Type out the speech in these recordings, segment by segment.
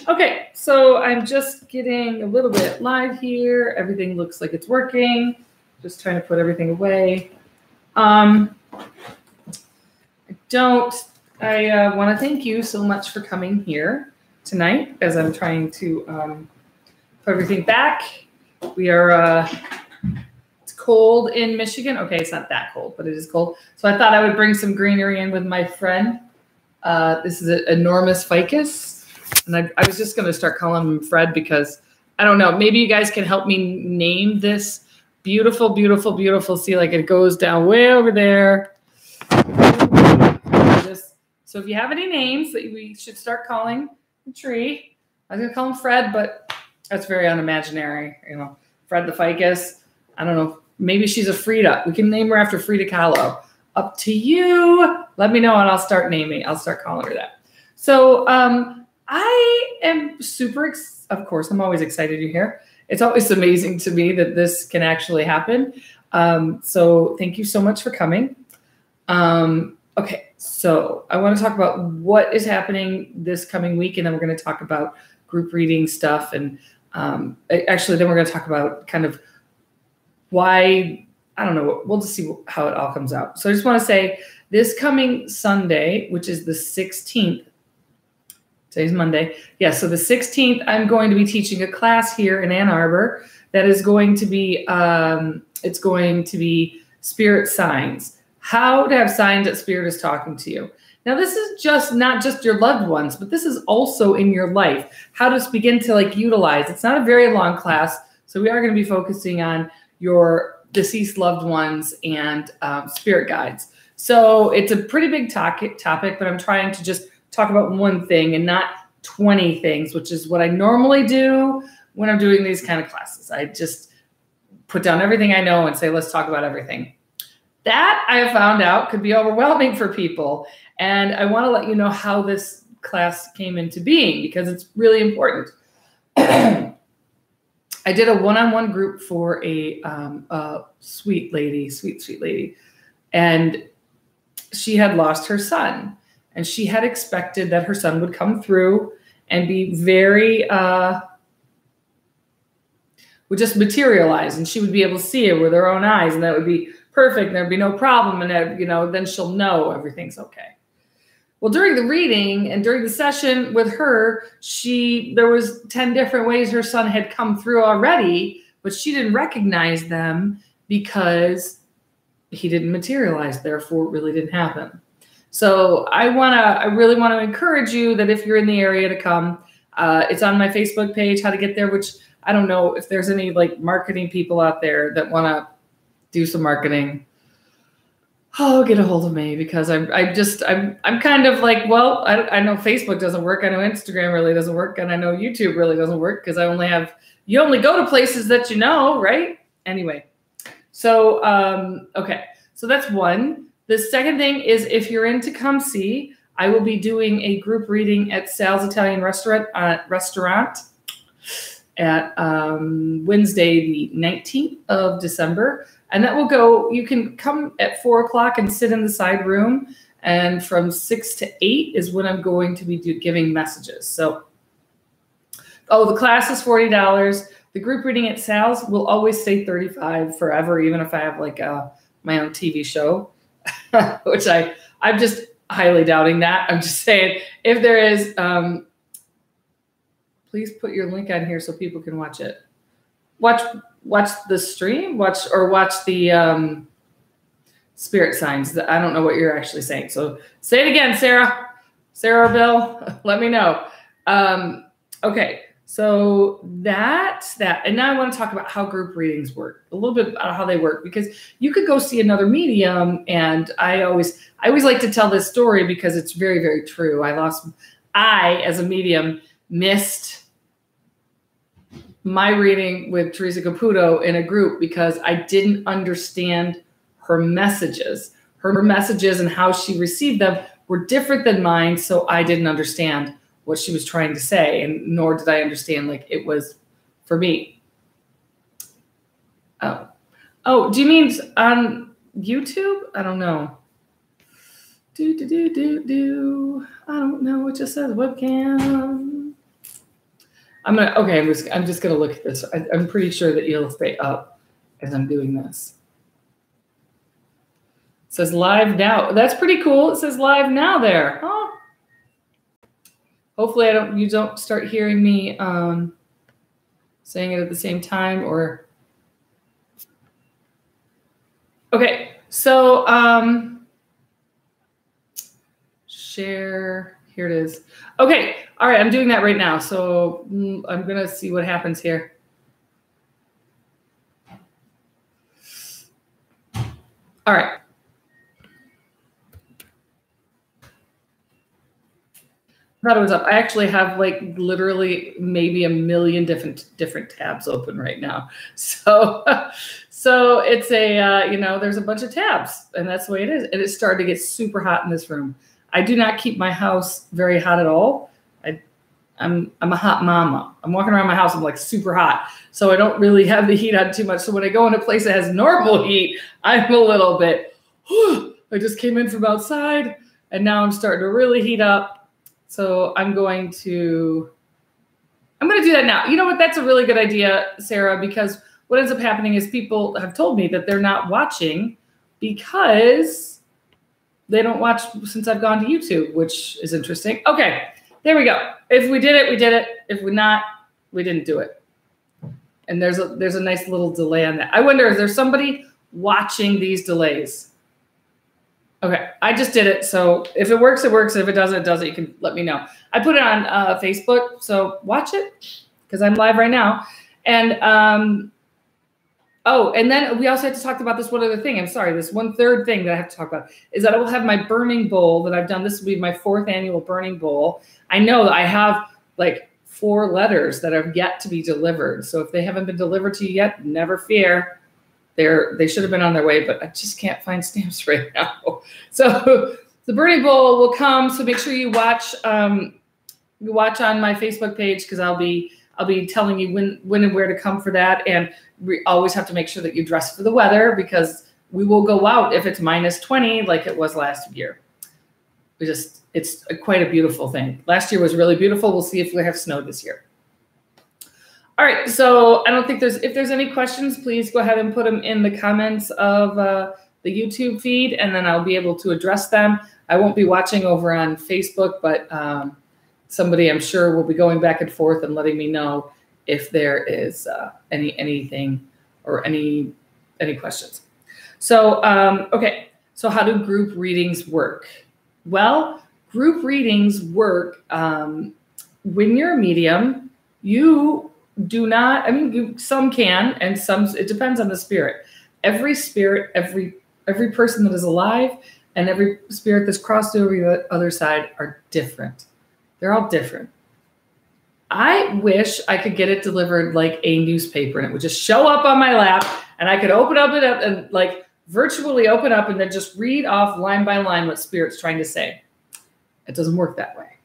Okay, so I'm just getting a little bit live here. Everything looks like it's working. Just trying to put everything away. I want to thank you so much for coming here tonight as I'm trying to put everything back. We are, it's cold in Michigan. Okay, it's not that cold, but it is cold. So I thought I would bring some greenery in with my friend. This is an enormous ficus. And I was just going to start calling him Fred because, I don't know, maybe you guys can help me name this beautiful, beautiful, beautiful. See, like it goes down way over there. So if you have any names that we should start calling the tree, I was going to call him Fred, but that's very unimaginary. You know, Fred the ficus. I don't know. Maybe she's a Frida. We can name her after Frida Kahlo. Up to you. Let me know and I'll start calling her that. So I am super, of course, I'm always excited you're here. It's always amazing to me that this can actually happen. So thank you so much for coming. Okay, so I want to talk about what is happening this coming week, and then we're going to talk about group reading stuff. And actually, then we're going to talk about kind of why, I don't know, we'll just see how it all comes out. So I just want to say this coming Sunday, which is the 16th, today's Monday. Yeah, so the 16th, I'm going to be teaching a class here in Ann Arbor that is going to be, it's going to be spirit signs. How to have signs that spirit is talking to you. Now, this is just not just your loved ones, but this is also in your life. How to begin to like utilize. It's not a very long class, so we are going to be focusing on your deceased loved ones and spirit guides. So it's a pretty big topic, but I'm trying to just talk about one thing and not 20 things, which is what I normally do when I'm doing these kind of classes. I just put down everything I know and say, let's talk about everything. That I have found out could be overwhelming for people. And I want to let you know how this class came into being because it's really important. I did a one-on-one group for a sweet lady. And she had lost her son. And she had expected that her son would come through and be very, would just materialize. And she would be able to see it with her own eyes. And that would be perfect. There'd be no problem. And, you know, then she'll know everything's okay. Well, during the reading and during the session with her, there was 10 different ways her son had come through already, but she didn't recognize them because he didn't materialize. Therefore, it really didn't happen. So I really want to encourage you that if you're in the area to come, it's on my Facebook page, how to get there, which I don't know if there's any like marketing people out there that want to do some marketing. Oh, get a hold of me because I'm kind of like, well, I know Facebook doesn't work. I know Instagram really doesn't work. And I know YouTube really doesn't work because you only go to places that you know, right? Anyway, so, okay. So that's one. The second thing is if you're in to come see, I will be doing a group reading at Sal's Italian Restaurant at Wednesday, the 19th of December. And that will go, you can come at 4 o'clock and sit in the side room. And from 6 to 8 is when I'm going to be giving messages. So, the class is $40. The group reading at Sal's will always stay $35 forever, even if I have like my own TV show. Which I'm just highly doubting that. I'm just saying if there is, please put your link on here so people can watch it. Watch the stream, watch the spirit signs. I don't know what you're actually saying. So say it again, Sarah or Bill, let me know. Okay. So that's that. And now I want to talk about how group readings work, a little bit about how they work, because you could go see another medium. And I always like to tell this story because it's very, very true. I, as a medium, missed my reading with Teresa Caputo in a group because I didn't understand her messages. Her messages and how she received them were different than mine. So I didn't understand what she was trying to say, and nor did I understand like it was for me. Oh, do you mean on YouTube? I don't know. I don't know. It just says webcam. Okay, I'm just gonna look at this. I'm pretty sure that you'll stay up as I'm doing this. It says live now. That's pretty cool. It says live now there. Oh. Hopefully you don't start hearing me saying it at the same time or. Okay, so share, here it is. Okay, all right, I'm doing that right now. So I'm gonna see what happens here. All right. I thought it was up. I actually have like literally maybe a million different tabs open right now. So, so it's a, there's a bunch of tabs and that's the way it is. And it's starting to get super hot in this room. I do not keep my house very hot at all. I'm a hot mama. I'm walking around my house. I'm like super hot. So I don't really have the heat on too much. So when I go in a place that has normal heat, I'm a little bit, I just came in from outside and now I'm starting to really heat up. So I'm going to do that now. You know what? That's a really good idea, Sarah, because what ends up happening is people have told me that they're not watching because they don't watch since I've gone to YouTube, which is interesting. Okay, there we go. If we did it, we did it. If we're not, we didn't do it. And there's a nice little delay on that. I wonder if there's somebody watching these delays. Okay, I just did it. So if it works, it works. If it doesn't, it doesn't. You can let me know. I put it on Facebook, so watch it because I'm live right now. And and then we also had to talk about this one other thing. I'm sorry, this one third thing that I have to talk about is that I will have my burning bowl that I've done. This will be my 4th annual burning bowl. I know that I have like 4 letters that have yet to be delivered. So if they haven't been delivered to you yet, never fear. They should have been on their way, but I just can't find stamps right now. So the burning bowl will come. So make sure you watch on my Facebook page because I'll be telling you when and where to come for that. And we always have to make sure that you dress for the weather because we will go out if it's -20 like it was last year. It's quite a beautiful thing. Last year was really beautiful. We'll see if we have snow this year. All right, so I don't think if there's any questions, please go ahead and put them in the comments of the YouTube feed, and then I'll be able to address them. I won't be watching over on Facebook, but somebody I'm sure will be going back and forth and letting me know if there is anything or any questions. So, okay, so how do group readings work? Well, group readings work when you're a medium, you do not, some can, and some, it depends on the spirit. Every spirit, every person that is alive and every spirit that's crossed over the other side are different. They're all different. I wish I could get it delivered like a newspaper and it would just show up on my lap and I could open up and like virtually open up and then just read off line by line what spirit's trying to say. It doesn't work that way.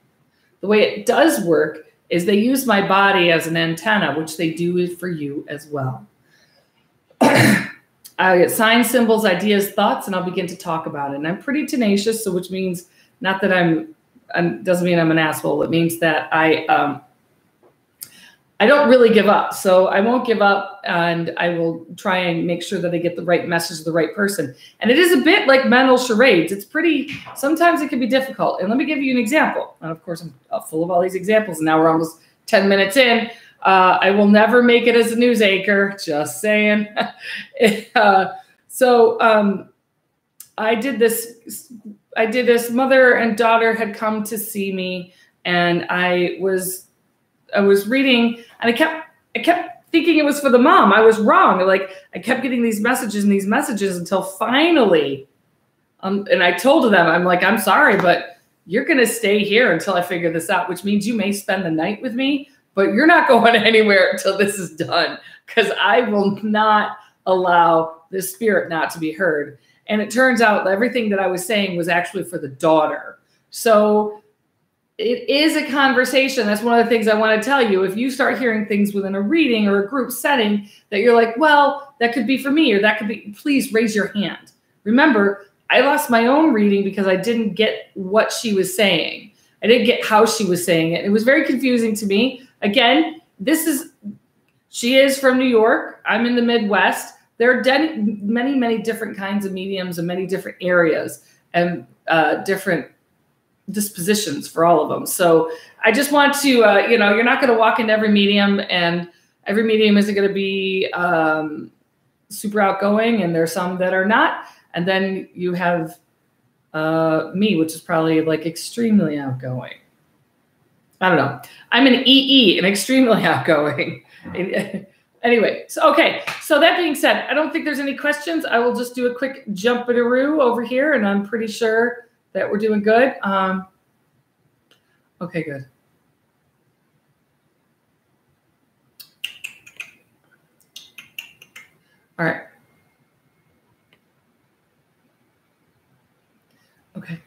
The way it does work is they use my body as an antenna, which they do it for you as well. I get signs, symbols, ideas, thoughts, and I'll begin to talk about it. And I'm pretty tenacious, so which means not that doesn't mean I'm an asshole. It means that I don't really give up. So I won't give up and I will try and make sure that I get the right message to the right person. And it is a bit like mental charades. Sometimes it can be difficult. And let me give you an example. And of course, I'm full of all these examples. And now we're almost 10 minutes in. I will never make it as a news anchor, just saying. I did this. Mother and daughter had come to see me and I was reading and I kept thinking it was for the mom. I was wrong. Like I kept getting these messages until finally, and I told them, I'm like, I'm sorry, but you're going to stay here until I figure this out, which means you may spend the night with me, but you're not going anywhere until this is done because I will not allow this spirit not to be heard. And it turns out that everything that I was saying was actually for the daughter. So it is a conversation. That's one of the things I want to tell you. If you start hearing things within a reading or a group setting that you're like, well, that could be for me or that could be, please raise your hand. Remember, I lost my own reading because I didn't get what she was saying. I didn't get how she was saying it. It was very confusing to me. Again, she is from New York. I'm in the Midwest. There are many, many different kinds of mediums in many different areas and different dispositions for all of them. So I just want to, you're not going to walk into every medium, and every medium isn't going to be super outgoing, and there's some that are not. And then you have me, which is probably like extremely outgoing. I don't know. I'm an EE, an extremely outgoing. Anyway, so okay. So that being said, I don't think there's any questions. I will just do a quick jump-a-daroo over here, and I'm pretty sure that we're doing good. Okay, good. All right. Okay.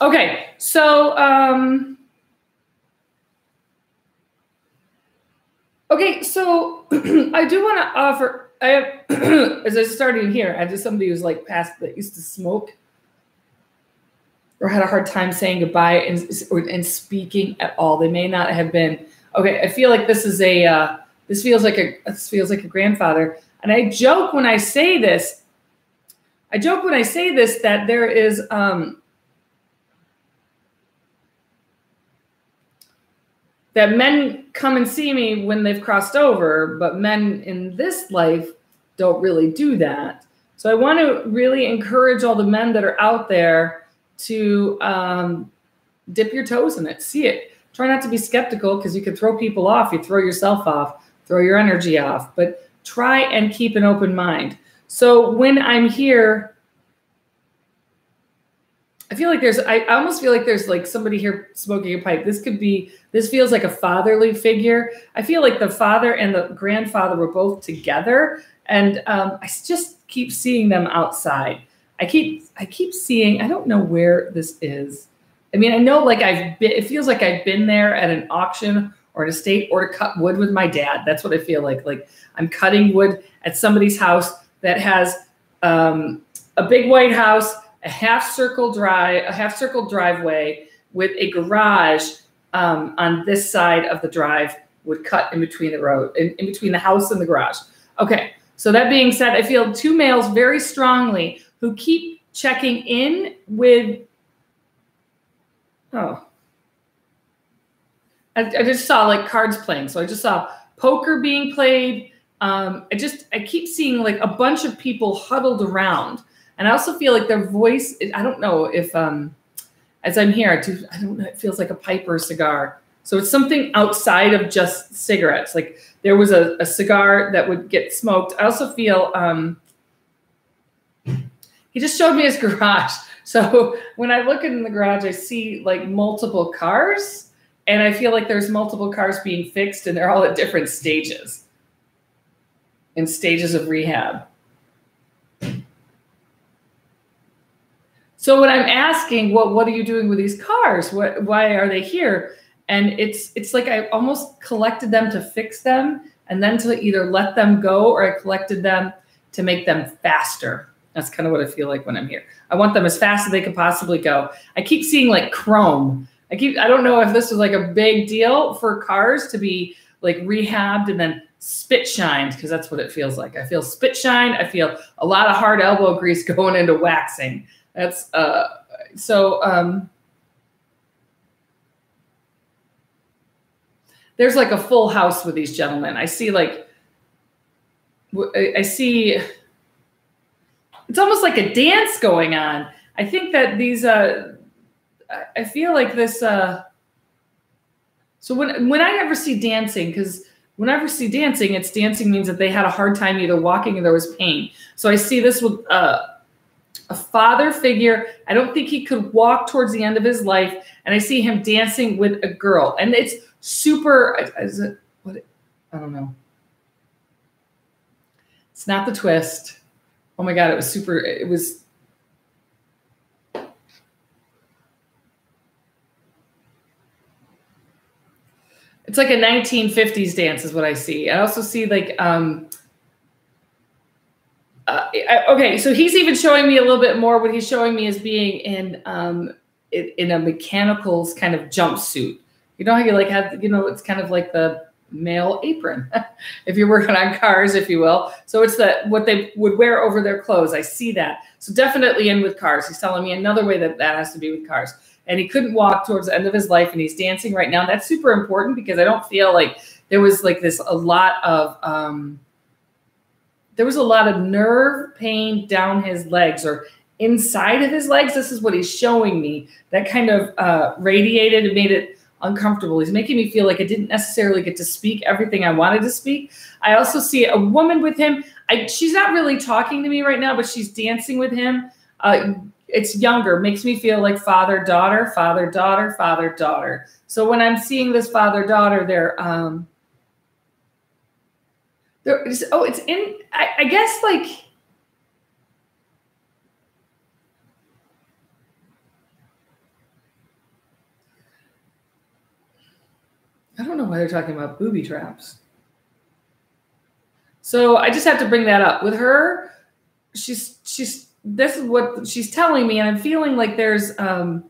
Okay. So, okay. So I do want to offer, I have, as I started here, I have somebody who's like past that used to smoke or had a hard time saying goodbye and speaking at all. They may not have been, okay. I feel like this is this feels like a grandfather. And I joke when I say this, that there is, that men come and see me when they've crossed over, but men in this life don't really do that. So I want to really encourage all the men that are out there to dip your toes in it, see it. Try not to be skeptical, because you can throw people off. You throw yourself off, throw your energy off, but try and keep an open mind. So when I'm here, I almost feel like there's like somebody here smoking a pipe. This feels like a fatherly figure. I feel like the father and the grandfather were both together, and I just keep seeing them outside. I keep seeing, I don't know where this is. I mean, I know like it feels like I've been there at an auction or an estate, or to cut wood with my dad. That's what I feel like. Like I'm cutting wood at somebody's house that has a big white house, a half circle driveway with a garage on this side of the drive, would cut in between the road, in between the house and the garage. Okay, so that being said, I feel two males very strongly who keep checking in with, I just saw like cards playing. So I just saw poker being played. I keep seeing like a bunch of people huddled around. And I also feel like their voice, I don't know if, as I'm here, I don't know, it feels like a pipe or a cigar. So it's something outside of just cigarettes. Like there was a cigar that would get smoked. I also feel, he just showed me his garage. So when I look in the garage, I see like multiple cars, and I feel like there's multiple cars being fixed, and they're all at different stages, in stages of rehab. So when I'm asking, what are you doing with these cars? Why are they here? And it's like I almost collected them to fix them, and then to either let them go, or I collected them to make them faster. That's kind of what I feel like when I'm here. I want them as fast as they could possibly go. I keep seeing like chrome. I don't know if this was like a big deal for cars to be like rehabbed and then spit shined, because that's what it feels like. I feel spit shined. I feel a lot of hard elbow grease going into waxing. That's there's like a full house with these gentlemen. I see it's almost like a dance going on. I think that these, I feel like this, so when I ever see dancing, because whenever I see dancing, dancing means that they had a hard time either walking or there was pain. So I see this with a father figure. I don't think he could walk towards the end of his life. And I see him dancing with a girl. And it's super, I don't know. It's not the twist. Oh my God, it was super, it's like a 1950s dance is what I see. I also see like, okay, so he's even showing me a little bit more. What he's showing me is being in a mechanicals kind of jumpsuit. You know how you like have, you know, it's kind of like the male apron, if you're working on cars, if you will. So it's what they would wear over their clothes. I see that. So definitely in with cars. He's telling me another way that has to be with cars. And he couldn't walk towards the end of his life, and he's dancing right now. That's super important because I don't feel like there was like a lot of nerve pain down his legs or inside of his legs. This is what he's showing me. That kind of radiated and made it uncomfortable. He's making me feel like I didn't necessarily get to speak everything I wanted to speak. I also see a woman with him. She's not really talking to me right now, but she's dancing with him. It's younger, makes me feel like father, daughter, father, daughter, father, daughter. So when I'm seeing this father, daughter, it's in, I guess like, I don't know why they're talking about booby traps. So I just have to bring that up with her. This is what she's telling me. And I'm feeling like there's, they're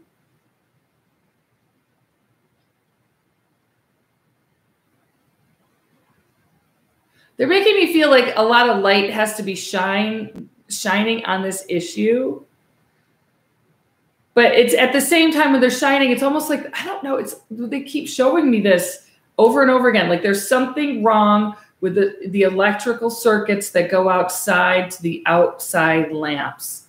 making me feel like a lot of light has to be shining on this issue. But it's at the same time when they're shining, it's almost like, I don't know, they keep showing me this over and over again. Like there's something wrong with the electrical circuits that go outside to the outside lamps.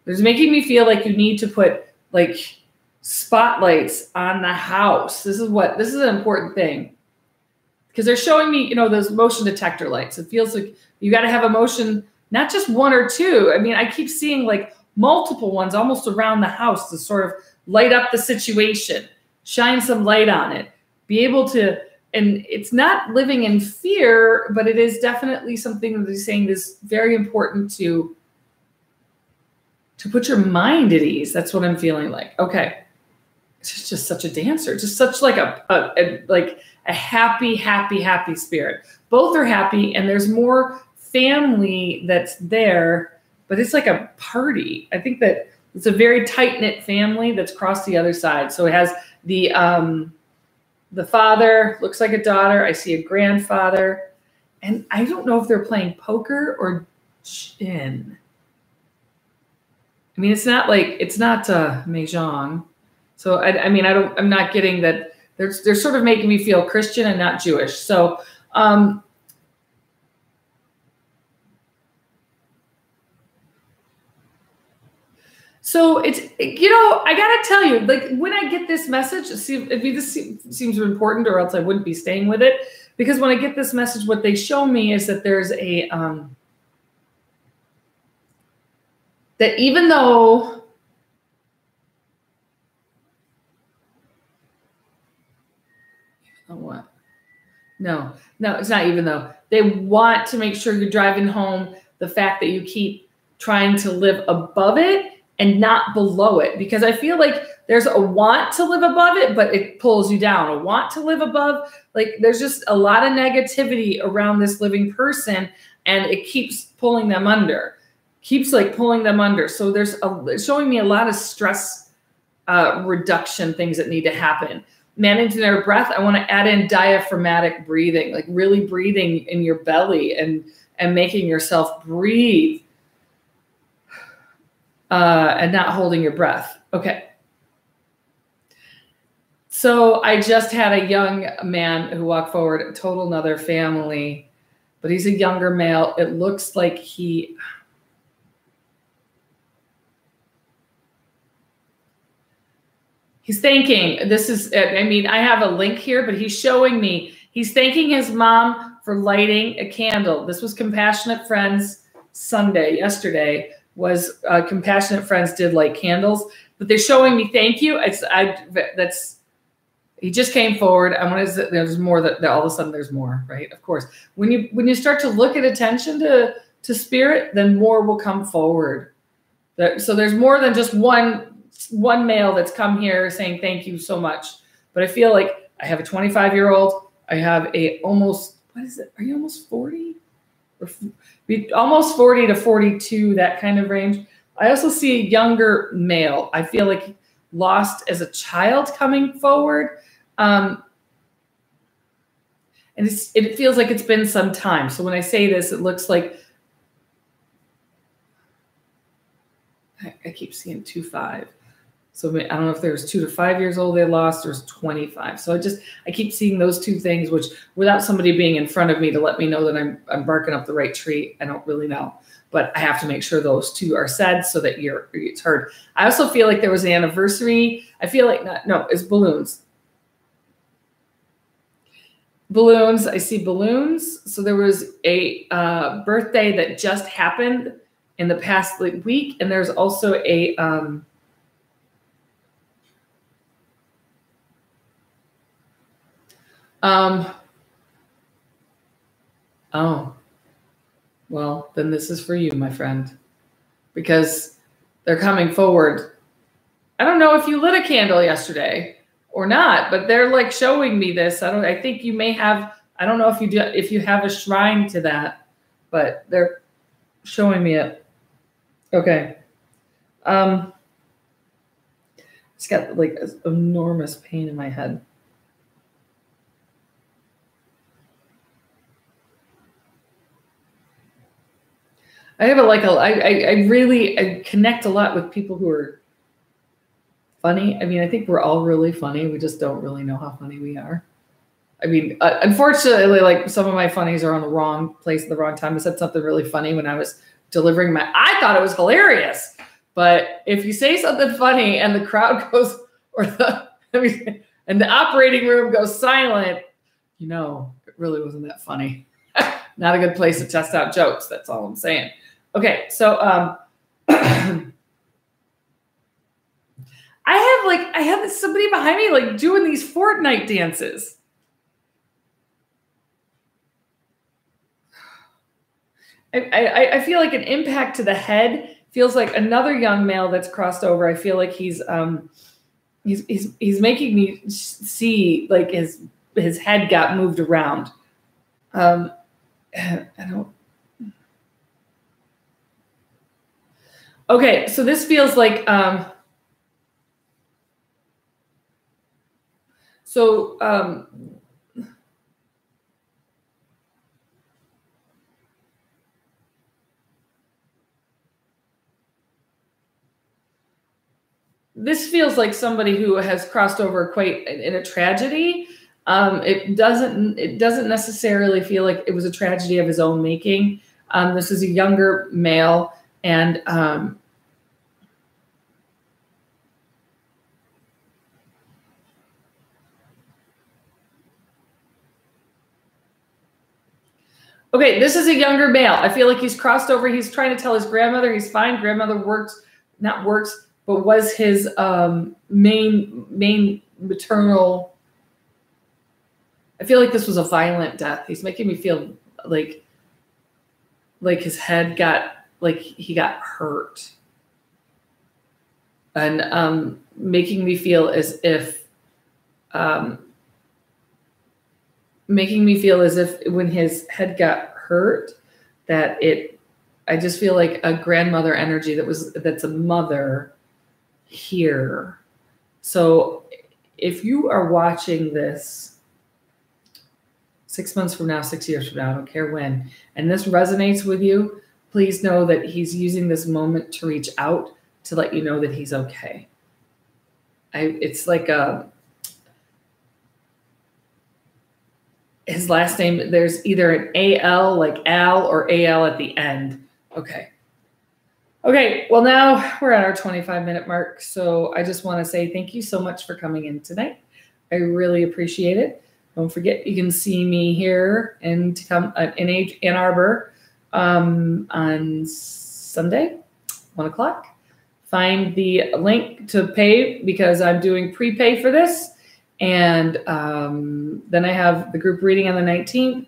There's making me feel like you need to put like spotlights on the house. This is an important thing. Because they're showing me, you know, those motion detector lights. It feels like you got to have a motion, not just one or two. I mean, I keep seeing like multiple ones almost around the house to sort of light up the situation, shine some light on it, be able to, and it's not living in fear, but it is definitely something that he's saying is very important to put your mind at ease. That's what I'm feeling like. Okay. It's just such a dancer, just such like a happy, happy, happy spirit. Both are happy, and there's more family that's there, but it's like a party. I think that it's a very tight-knit family that's crossed the other side. So it has the father, looks like a daughter. I see a grandfather, and I don't know if they're playing poker or gin. I mean, it's not mahjong. So I'm not getting that. They're sort of making me feel Christian and not Jewish. So it's, you know, I gotta tell you, like when I get this message, this seems important, or else I wouldn't be staying with it. Because when I get this message, what they show me is that there's that even though what? No, it's not even though. They want to make sure you're driving home the fact that you keep trying to live above it and not below it. Because I feel like there's a want to live above it, but it pulls you down. A want to live above, like there's just a lot of negativity around this living person, and it keeps pulling them under. Pulling them under. So it's showing me a lot of stress reduction things that need to happen. Managing their breath, I want to add in diaphragmatic breathing, like really breathing in your belly and making yourself breathe and not holding your breath. Okay. So I just had a young man who walked forward, total another family, but he's a younger male. It looks like he's thanking, I have a link here, but he's showing me, he's thanking his mom for lighting a candle. This was Compassionate Friends Sunday. Yesterday was Compassionate Friends did light candles, but they're showing me thank you. He just came forward. There's more that all of a sudden there's more, right? Of course, when you start to look at attention to spirit, then more will come forward. So there's more than just one male that's come here saying thank you so much. But I feel like I have a 25-year-old. I have a almost, what is it? Are you almost 40? Or almost 40 to 42, that kind of range. I also see a younger male. I feel like lost as a child coming forward. And it feels like it's been some time. So when I say this, it looks like, I keep seeing 2-5. So I don't know if there's 2 to 5 years old they lost, or it's 25. So I keep seeing those two things, which without somebody being in front of me to let me know that I'm barking up the right tree, I don't really know. But I have to make sure those two are said so that it's heard. I also feel like there was an anniversary. I feel like it's balloons. Balloons. I see balloons. So there was a birthday that just happened in the past week, and there's also a oh, well, then this is for you, my friend, because they're coming forward. I don't know if you lit a candle yesterday or not, but they're like showing me this. I think you may have, I don't know if you do, if you have a shrine to that, but they're showing me it. Okay. It's got like an enormous pain in my head. I have I connect a lot with people who are funny. I mean, I think we're all really funny. We just don't really know how funny we are. I mean, unfortunately, like some of my funnies are on the wrong place at the wrong time. I said something really funny when I was delivering I thought it was hilarious. But if you say something funny and the crowd goes, and the operating room goes silent, it really wasn't that funny. Not a good place to test out jokes. That's all I'm saying. Okay, so I have somebody behind me like doing these Fortnite dances. I feel like an impact to the head. Feels like another young male that's crossed over. I feel like he's making me see like his head got moved around. I don't. Okay, so this feels like this feels like somebody who has crossed over quite in a tragedy. It doesn't necessarily feel like it was a tragedy of his own making. This is a younger male, and okay, this is a younger male. I feel like he's crossed over. He's trying to tell his grandmother he's fine. Grandmother but was his main maternal. I feel like this was a violent death. He's making me feel like his head he got hurt, and making me feel as if when his head got hurt that I just feel like a grandmother energy that's a mother here. So if you are watching this 6 months from now, 6 years from now, I don't care when, and this resonates with you, please know that he's using this moment to reach out to let you know that he's okay. It's like his last name, there's either an A-L like Al or A-L at the end. Okay. Okay, well, now we're at our 25-minute mark, so I just want to say thank you so much for coming in tonight. I really appreciate it. Don't forget, you can see me here in Ann Arbor on Sunday, 1 o'clock. Find the link to pay because I'm doing prepay for this. And then I have the group reading on the 19th.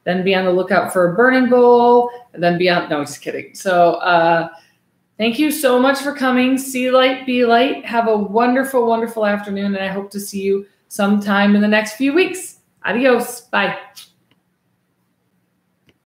Then be on the lookout for a burning bowl. And then no, just kidding. So thank you so much for coming. See light, be light. Have a wonderful, wonderful afternoon. And I hope to see you sometime in the next few weeks. Adios. Bye.